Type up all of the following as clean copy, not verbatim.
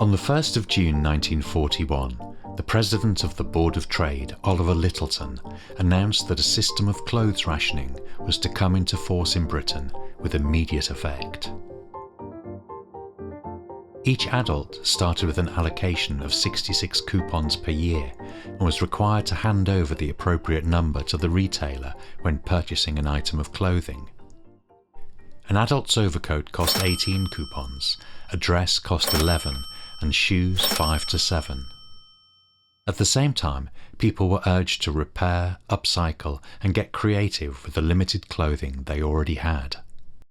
On the 1st of June 1941, the President of the Board of Trade, Oliver Lyttelton, announced that a system of clothes rationing was to come into force in Britain with immediate effect. Each adult started with an allocation of 66 coupons per year and was required to hand over the appropriate number to the retailer when purchasing an item of clothing. An adult's overcoat cost 18 coupons, a dress cost 11, and shoes 5 to 7. At the same time, people were urged to repair, upcycle, and get creative with the limited clothing they already had.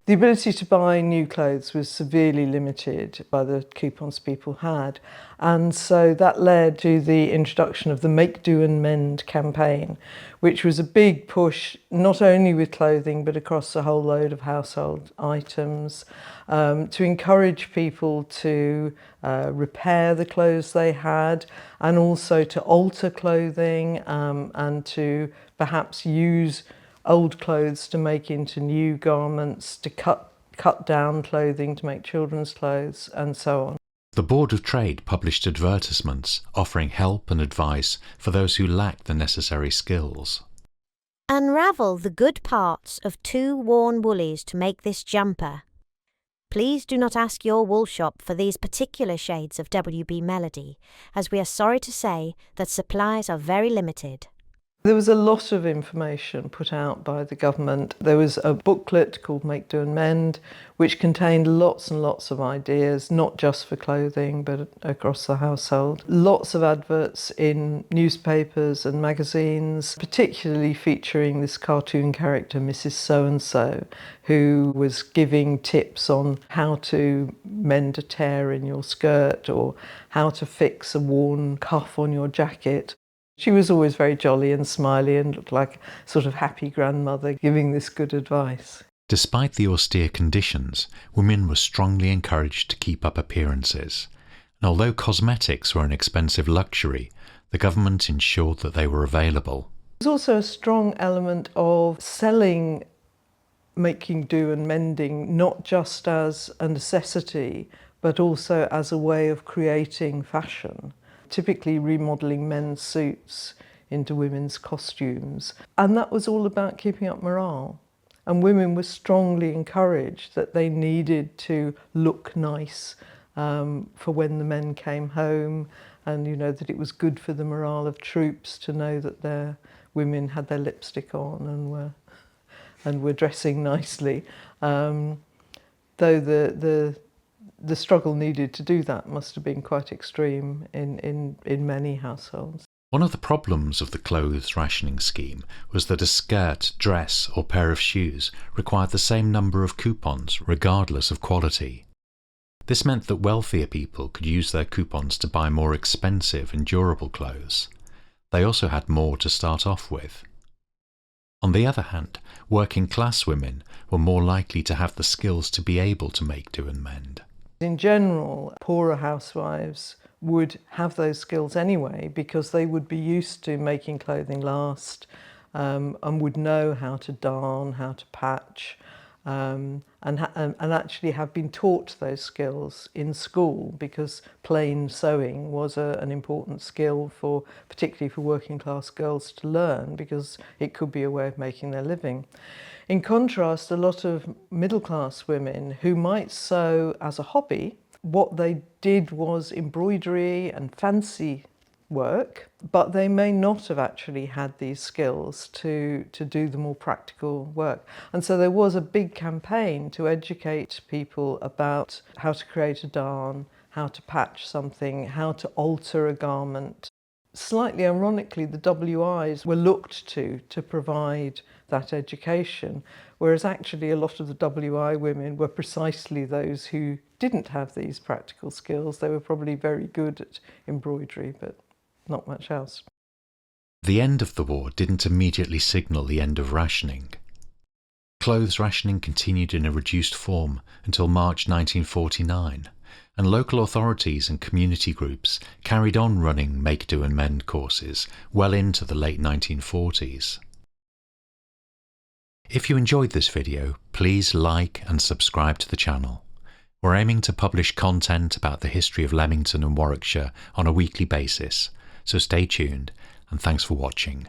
The ability to buy new clothes was severely limited by the coupons people had, and so that led to the introduction of the Make, Do and Mend campaign, which was a big push not only with clothing but across a whole load of household items, to encourage people to repair the clothes they had and also to alter clothing and to perhaps use old clothes to make into new garments, to cut down clothing to make children's clothes, and so on. The Board of Trade published advertisements offering help and advice for those who lacked the necessary skills. Unravel the good parts of 2 worn woolies to make this jumper. Please do not ask your wool shop for these particular shades of WB Melody, as we are sorry to say that supplies are very limited. There was a lot of information put out by the government. There was a booklet called Make, Do and Mend, which contained lots and lots of ideas, not just for clothing, but across the household. Lots of adverts in newspapers and magazines, particularly featuring this cartoon character, Mrs. So-and-so, who was giving tips on how to mend a tear in your skirt or how to fix a worn cuff on your jacket. She was always very jolly and smiley and looked like a sort of happy grandmother giving this good advice. Despite the austere conditions, women were strongly encouraged to keep up appearances. And although cosmetics were an expensive luxury, the government ensured that they were available. There was also a strong element of selling making do and mending, not just as a necessity, but also as a way of creating fashion. Typically remodelling men's suits into women's costumes. And that was all about keeping up morale. And women were strongly encouraged that they needed to look nice for when the men came home, and that it was good for the morale of troops to know that their women had their lipstick on and were dressing nicely. Though the struggle needed to do that must have been quite extreme in many households. One of the problems of the clothes rationing scheme was that a skirt, dress or pair of shoes required the same number of coupons regardless of quality. This meant that wealthier people could use their coupons to buy more expensive and durable clothes. They also had more to start off with. On the other hand, working class women were more likely to have the skills to be able to make do and mend. In general, poorer housewives would have those skills anyway because they would be used to making clothing last and would know how to darn, how to patch, and actually have been taught those skills in school because plain sewing was an important skill particularly for working class girls to learn because it could be a way of making their living. In contrast, a lot of middle-class women who might sew as a hobby, what they did was embroidery and fancy work, but they may not have actually had these skills to do the more practical work. And so there was a big campaign to educate people about how to create a darn, how to patch something, how to alter a garment. Slightly ironically, the WIs were looked to provide that education, whereas actually a lot of the WI women were precisely those who didn't have these practical skills. They were probably very good at embroidery, but not much else. The end of the war didn't immediately signal the end of rationing. Clothes rationing continued in a reduced form until March 1949, and local authorities and community groups carried on running Make, Do and Mend courses well into the late 1940s. If you enjoyed this video, please like and subscribe to the channel. We're aiming to publish content about the history of Leamington and Warwickshire on a weekly basis, so stay tuned and thanks for watching.